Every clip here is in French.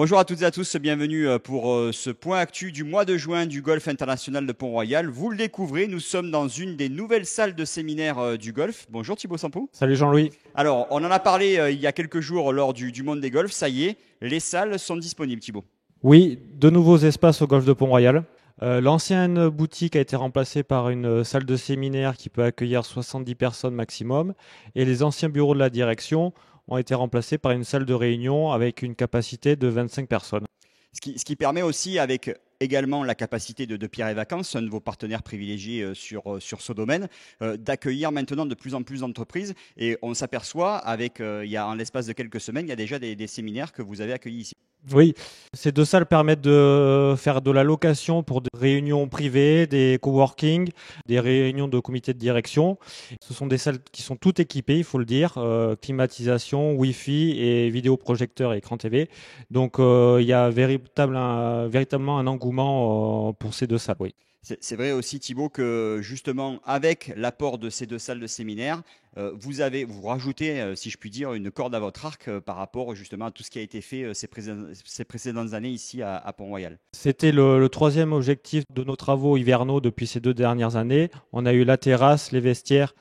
Bonjour à toutes et à tous, bienvenue pour ce point actu du mois de juin du Golf International de Pont-Royal. Vous le découvrez, nous sommes dans une des nouvelles salles de séminaire du golf. Bonjour Thibaut Sampo. Salut Jean-Louis. Alors, on en a parlé il y a quelques jours lors du Monde des Golfs. Ça y est, les salles sont disponibles, Thibaut. Oui, de nouveaux espaces au golf de Pont-Royal. L'ancienne boutique a été remplacée par une salle de séminaire qui peut accueillir 70 personnes maximum. Et les anciens bureaux de la direction ont été remplacés par une salle de réunion avec une capacité de 25 personnes. Ce qui permet aussi, avec également la capacité de Pierre et Vacances, un de vos partenaires privilégiés sur ce domaine, d'accueillir maintenant de plus en plus d'entreprises. Et on s'aperçoit, en l'espace de quelques semaines, il y a déjà des séminaires que vous avez accueillis ici. Oui, ces deux salles permettent de faire de la location pour des réunions privées, des coworking, des réunions de comité de direction. Ce sont des salles qui sont toutes équipées, il faut le dire, climatisation, Wi-Fi et vidéoprojecteur et écran TV. Donc il y a véritablement un engouement pour ces deux salles, oui. C'est vrai aussi, Thibaut, que justement, avec l'apport de ces deux salles de séminaire, vous rajoutez, si je puis dire, une corde à votre arc par rapport justement à tout ce qui a été fait ces précédentes années ici à Pont-Royal. C'était le troisième objectif de nos travaux hivernaux depuis ces 2 dernières années. On a eu la terrasse, les vestiaires,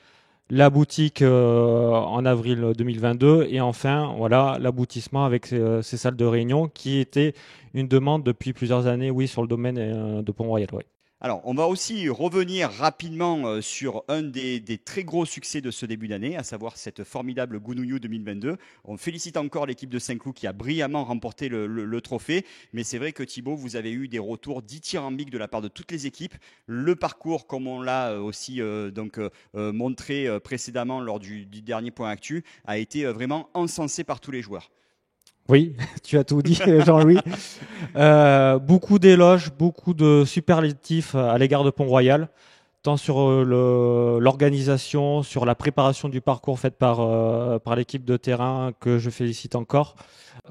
la boutique en avril 2022 et enfin voilà l'aboutissement avec ces salles de réunion qui était une demande depuis plusieurs années, oui, sur le domaine de Pont-Royal. Ouais. Alors, on va aussi revenir rapidement sur un des très gros succès de ce début d'année, à savoir cette formidable Gounouillou 2022. On félicite encore l'équipe de Saint-Cloud qui a brillamment remporté le trophée. Mais c'est vrai que Thibaut, vous avez eu des retours dithyrambiques de la part de toutes les équipes. Le parcours, comme on l'a aussi montré précédemment lors du dernier point actu, a été vraiment encensé par tous les joueurs. Oui, tu as tout dit, Jean-Louis. Beaucoup d'éloges, beaucoup de superlatifs à l'égard de Pont-Royal, tant sur l'organisation, sur la préparation du parcours faite par l'équipe de terrain que je félicite encore.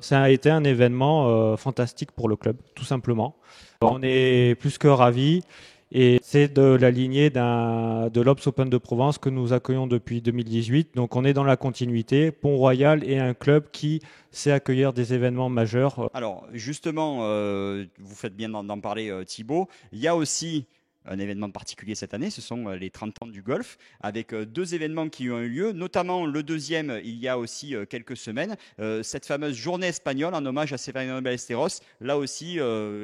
Ça a été un événement fantastique pour le club, tout simplement. On est plus que ravis. Et c'est de la lignée de l'Obs Open de Provence que nous accueillons depuis 2018. Donc on est dans la continuité. Pont-Royal est un club qui sait accueillir des événements majeurs. Alors justement, vous faites bien d'en parler, Thibaut. Il y a aussi un événement particulier cette année, ce sont les 30 ans du golf, avec deux événements qui ont eu lieu, notamment le deuxième il y a aussi quelques semaines, cette fameuse journée espagnole en hommage à Severino Ballesteros. Là aussi,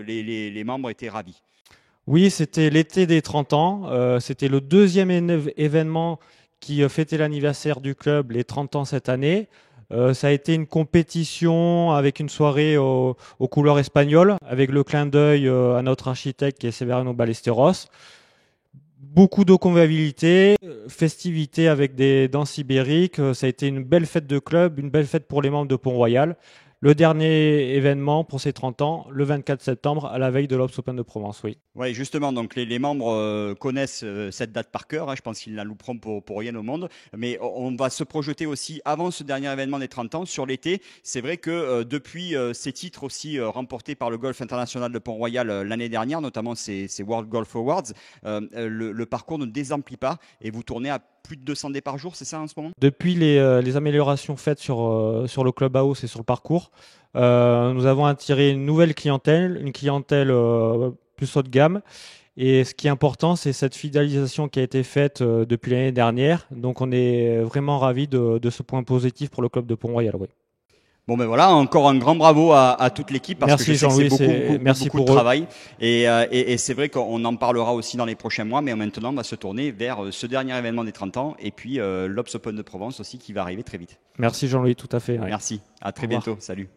les membres étaient ravis. Oui, c'était l'été des 30 ans. C'était le deuxième événement qui fêtait l'anniversaire du club, les 30 ans cette année. Ça a été une compétition avec une soirée aux couleurs espagnoles, avec le clin d'œil à notre architecte qui est Severino Ballesteros. Beaucoup de convivialité, festivités avec des danses ibériques. Ça a été une belle fête de club, une belle fête pour les membres de Pont-Royal. Le dernier événement pour ces 30 ans, le 24 septembre, à la veille de l'Obs Open de Provence, oui. Oui, justement, donc les membres connaissent cette date par cœur, hein, je pense qu'ils ne la louperont pour rien au monde, mais on va se projeter aussi avant ce dernier événement des 30 ans, sur l'été. C'est vrai que depuis ces titres aussi remportés par le Golf International de Pont-Royal l'année dernière, notamment ces World Golf Awards, le parcours ne désemplit pas et vous tournez à plus de 200 dés par jour, c'est ça en ce moment? Depuis les améliorations faites sur le clubhouse et sur le parcours, nous avons attiré une nouvelle clientèle, une clientèle plus haut de gamme. Et ce qui est important, c'est cette fidélisation qui a été faite depuis l'année dernière. Donc on est vraiment ravis de ce point positif pour le club de Pont-Royal. Oui. Bon ben voilà, encore un grand bravo à toute l'équipe parce que je Merci sais que c'est Jean-Louis, merci beaucoup de pour eux. travail et c'est vrai qu'on en parlera aussi dans les prochains mois, mais maintenant on va se tourner vers ce dernier événement des 30 ans et puis l'Obs Open de Provence aussi qui va arriver très vite. Merci Jean-Louis, tout à fait. Ouais. Merci, à Au très revoir. bientôt, salut.